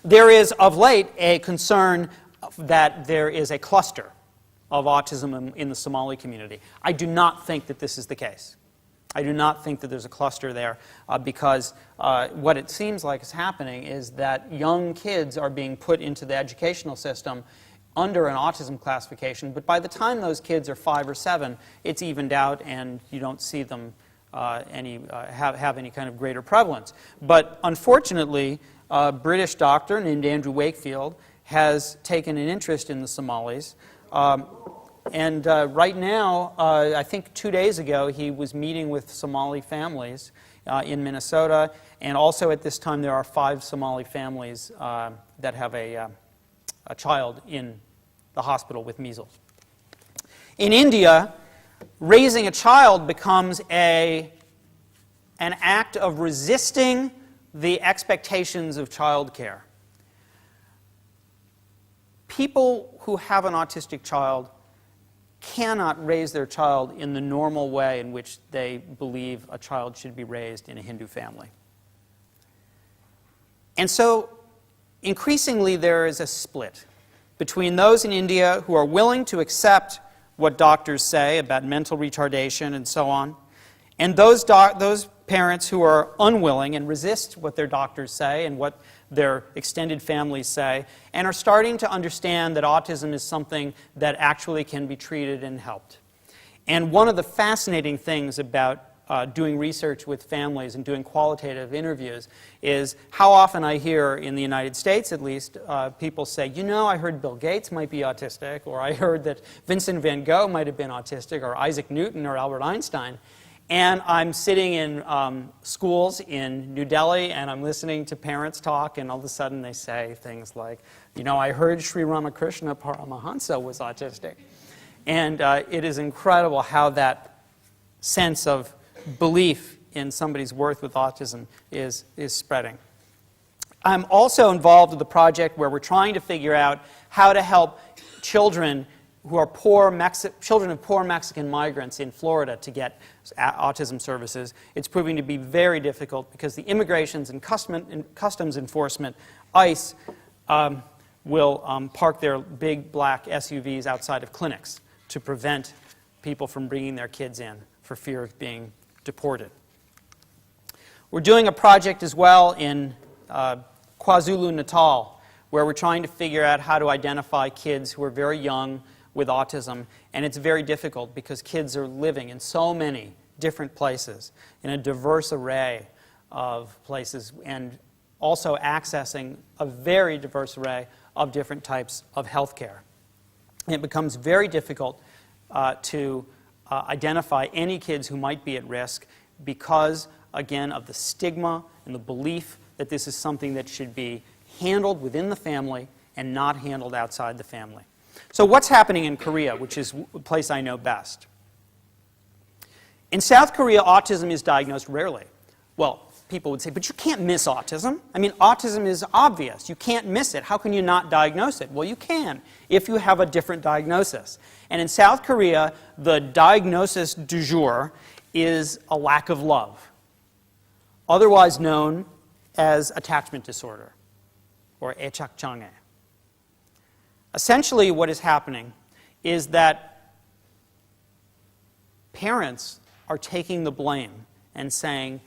There is, of late, a concern that there is a cluster of autism in the Somali community. I do not think that this is the case. I do not think that there's a cluster there because what it seems like is happening is that young kids are being put into the educational system under an autism classification, but by the time those kids are 5 or 7, it's evened out and you don't see them have any kind of greater prevalence. But unfortunately, a British doctor named Andrew Wakefield has taken an interest in the Somalis. And right now, I think 2 days ago, he was meeting with Somali families in Minnesota. And also at this time, there are 5 Somali families that have a child in the hospital with measles. In India, raising a child becomes an act of resisting the expectations of child care. People who have an autistic child cannot raise their child in the normal way in which they believe a child should be raised in a Hindu family. And so, increasingly, there is a split between those in India who are willing to accept what doctors say about mental retardation and so on, and those parents who are unwilling and resist what their doctors say and what their extended families say, and are starting to understand that autism is something that actually can be treated and helped. And one of the fascinating things about doing research with families and doing qualitative interviews is how often I hear, in the United States at least, people say, you know, I heard Bill Gates might be autistic, or I heard that Vincent van Gogh might have been autistic, or Isaac Newton, or Albert Einstein. And I'm sitting in schools in New Delhi, and I'm listening to parents talk, and all of a sudden they say things like, you know, I heard Sri Ramakrishna Paramahansa was autistic. And it is incredible how that sense of belief in somebody's worth with autism is spreading. I'm also involved with a project where we're trying to figure out how to help children who are children of poor Mexican migrants in Florida to get autism services. It's proving to be very difficult because the Immigrations and Customs Enforcement, ICE, will park their big black SUVs outside of clinics to prevent people from bringing their kids in for fear of being deported. We're doing a project as well in KwaZulu-Natal where we're trying to figure out how to identify kids who are very young with autism, and it's very difficult because kids are living in so many different places, in a diverse array of places, and also accessing a very diverse array of different types of health care. It becomes very difficult to identify any kids who might be at risk because, again, of the stigma and the belief that this is something that should be handled within the family and not handled outside the family. So what's happening in Korea, which is the place I know best? In South Korea, autism is diagnosed rarely. Well, people would say, but you can't miss autism. I mean, autism is obvious. You can't miss it. How can you not diagnose it? Well, you can if you have a different diagnosis. And in South Korea, the diagnosis du jour is a lack of love, otherwise known as attachment disorder, or 애착장애. Essentially, what is happening is that parents are taking the blame and saying,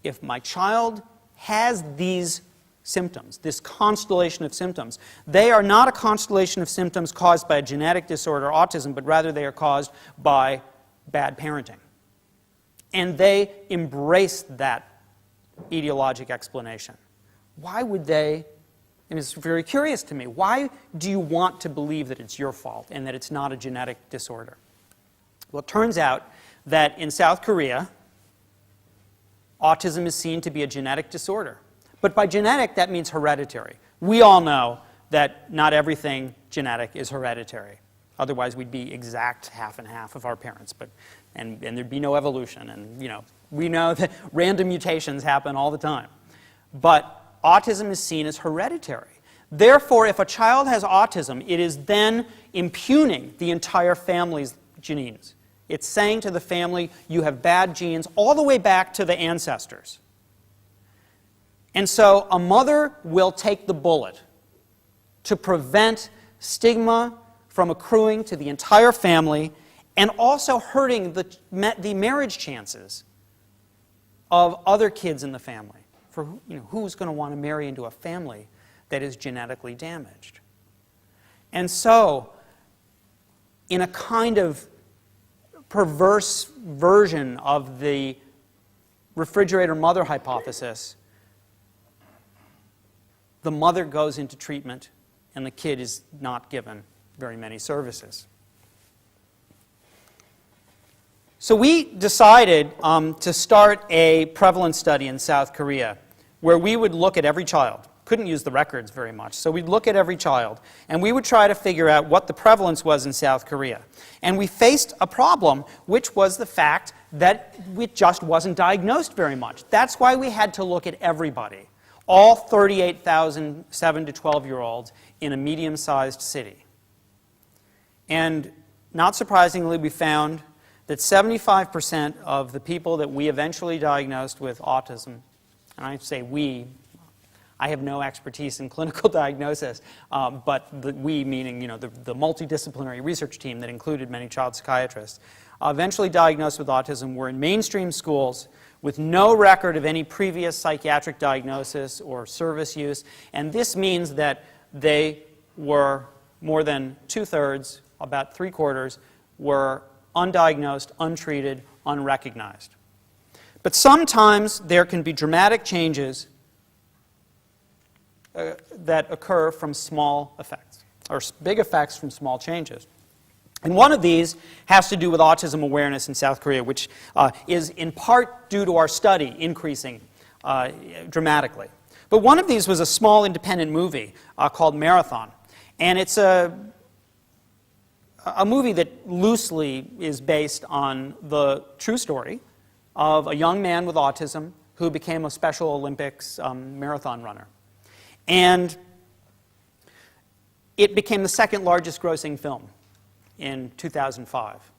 if my child has these symptoms, this constellation of symptoms, they are not a constellation of symptoms caused by a genetic disorder, autism, but rather they are caused by bad parenting. And they embrace that etiologic explanation. Why would they? And it's very curious to me. Why do you want to believe that it's your fault and that it's not a genetic disorder? Well, it turns out that in South Korea, autism is seen to be a genetic disorder. But by genetic, that means hereditary. We all know that not everything genetic is hereditary. Otherwise, we'd be exact half and half of our parents, and there'd be no evolution. And we know that random mutations happen all the time. But autism is seen as hereditary. Therefore, if a child has autism, it is then impugning the entire family's genes. It's saying to the family, you have bad genes all the way back to the ancestors. And so a mother will take the bullet to prevent stigma from accruing to the entire family and also hurting the marriage chances of other kids in the family. For who's going to want to marry into a family that is genetically damaged? And so, in a kind of perverse version of the refrigerator mother hypothesis, the mother goes into treatment and the kid is not given very many services. So we decided to start a prevalence study in South Korea where we would look at every child. Couldn't use the records very much. So we'd look at every child and we would try to figure out what the prevalence was in South Korea. And we faced a problem, which was the fact that it just wasn't diagnosed very much. That's why we had to look at everybody, all 38,000 7 to 12-year-olds in a medium-sized city. And not surprisingly, we found that 75% of the people that we eventually diagnosed with autism, and I say we, I have no expertise in clinical diagnosis, but we meaning the multidisciplinary research team that included many child psychiatrists, eventually diagnosed with autism were in mainstream schools with no record of any previous psychiatric diagnosis or service use, and this means that they were more than 2/3, about 3/4, were undiagnosed, untreated, unrecognized. But sometimes there can be dramatic changes that occur from small effects, or big effects from small changes. And one of these has to do with autism awareness in South Korea, which is in part due to our study increasing dramatically. But one of these was a small independent movie called Marathon. And it's a movie that loosely is based on the true story of a young man with autism who became a Special Olympics marathon runner. And it became the second largest grossing film in 2005.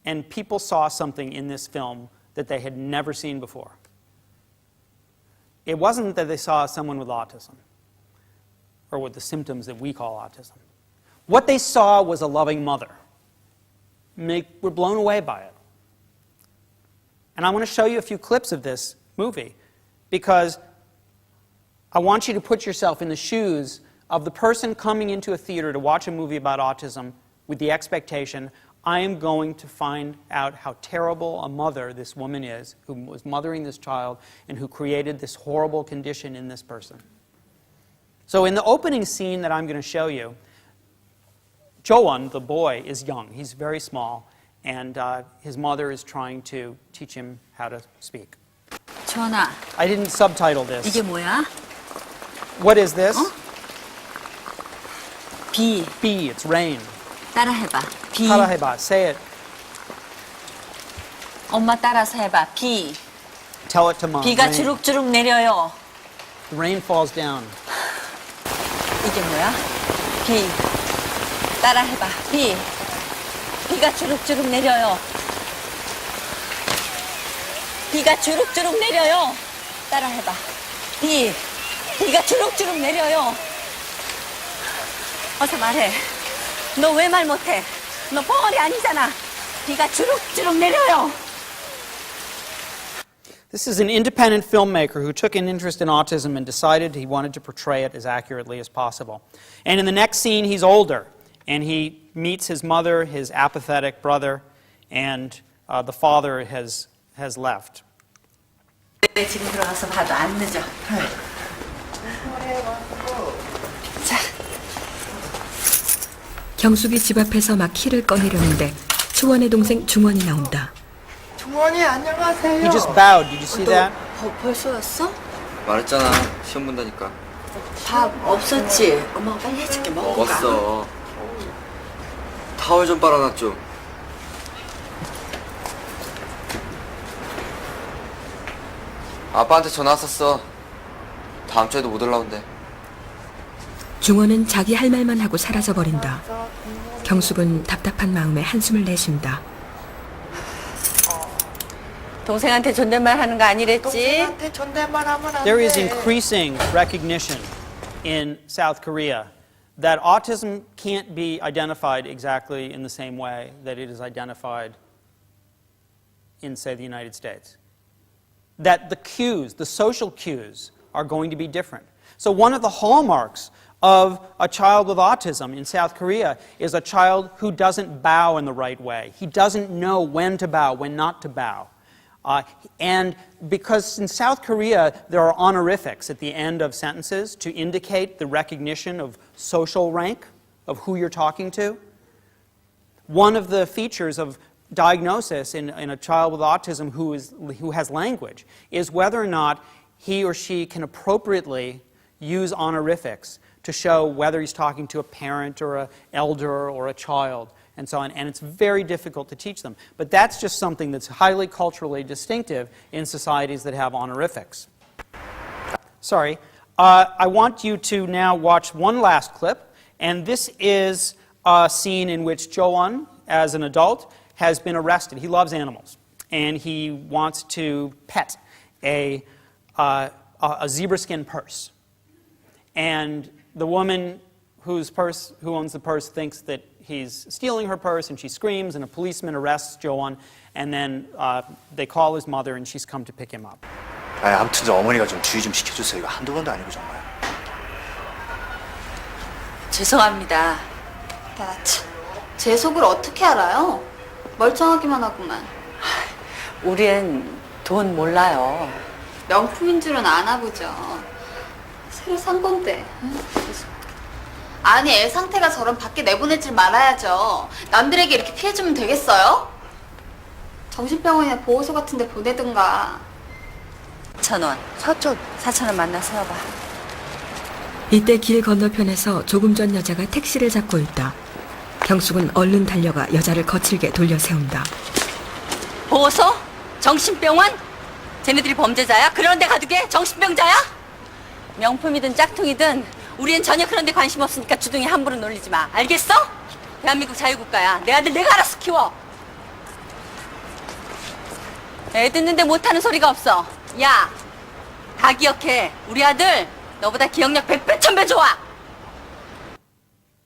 And people saw something in this film that they had never seen before. It wasn't that they saw someone with autism, or with the symptoms that we call autism. What they saw was a loving mother. And they were blown away by it. And I want to show you a few clips of this movie, because I want you to put yourself in the shoes of the person coming into a theater to watch a movie about autism with the expectation, I am going to find out how terrible a mother this woman is, who was mothering this child, and who created this horrible condition in this person. So in the opening scene that I'm going to show you, Jo-won, the boy, is young. He's very small, and his mother is trying to teach him how to speak. 주원아, I didn't subtitle this. 이게 뭐야? What is this? 비. B, it's rain. 따라해봐. 비. 따라해봐. Say it. 엄마 따라서 해봐. 비. Tell it to mom. 비가 Rain. 주룩주룩 내려요. The rain falls down. 이게 뭐야? 비. 따라해봐. 비. 비가 주룩주룩 내려요. 비가 주룩주룩 내려요. 따라해봐. 비. 비가 주룩주룩 내려요. 어서 말해. 너 왜 말 못해? 너 벙어리 아니잖아. 비가 주룩주룩 내려요. This is an independent filmmaker who took an interest in autism and decided he wanted to portray it as accurately as possible. And in the next scene, he's older, and he meets his mother, his apathetic brother, and the father has left. 지금 들어가서 봐도 안 늦어. 자. 경숙이 집 앞에서 막 키를 꺼내려는데 초원의 동생 중원이 나온다. 중원이 안녕하세요. He just bowed. Did you see that? 벌써 왔어? 말했잖아. 시험 본다니까. 밥 없었지? 엄마가 빨리 해줄게. 먹고 가. 먹었어. 타월 좀 빨아놔 좀. 아빠한테 전화 왔었어. 다음 주에도 못 올라온대. 중원은 자기 할 말만 하고 사라져버린다. 경숙은 답답한 마음에 한숨을 내쉰다. 동생한테 존댓말 하는 거 아니랬지? 동생한테 존댓말 하면 안 돼. There is increasing recognition in South Korea that autism can't be identified exactly in the same way that it is identified in, say, the United States. That the cues, the social cues, are going to be different. So one of the hallmarks of a child with autism in South Korea is a child who doesn't bow in the right way. He doesn't know when to bow, when not to bow. And because in South Korea there are honorifics at the end of sentences to indicate the recognition of social rank, of who you're talking to, one of the features of diagnosis in a child with autism who has language is whether or not he or she can appropriately use honorifics to show whether he's talking to a parent or an elder or a child and so on. And it's very difficult to teach them. But that's just something that's highly culturally distinctive in societies that have honorifics. Sorry. I want you to now watch one last clip. And this is a scene in which Joan, as an adult, has been arrested. He loves animals. And he wants to pet a zebra-skin purse. And the woman who owns the purse thinks that he's stealing her purse, and she screams, and a policeman arrests Joan, and then they call his mother, and she's come to pick him up. 아무튼 저 어머니가 좀 주의 좀 시켜주세요. 이거 한두 번도 아니고 정말. 죄송합니다. 제 속을 어떻게 알아요? 멀쩡하기만 하구만. 우린 돈 몰라요. 명품인 줄은 아나 보죠. 새로 산 건데. 아니, 애 상태가 저런 밖에 내보내질 말아야죠. 남들에게 이렇게 피해주면 되겠어요? 정신병원이나 보호소 같은 데 보내든가. 4,000원. 4,000원 만나 세워봐. 이때 길 건너편에서 조금 전 여자가 택시를 잡고 있다. 경숙은 얼른 달려가 여자를 거칠게 돌려 세운다. 보호소? 정신병원? 쟤네들이 범죄자야? 그런 데 가두게? 정신병자야? 명품이든 짝퉁이든 우리는 전혀 그런 데 관심 없으니까 주둥이 함부로 놀리지 마. 알겠어? 대한민국 자유국가야. 내 아들 내가 알아서 키워. 애 듣는데 못하는 소리가 없어. 야, 다 기억해. 우리 아들 너보다 기억력 100배 1000배 좋아.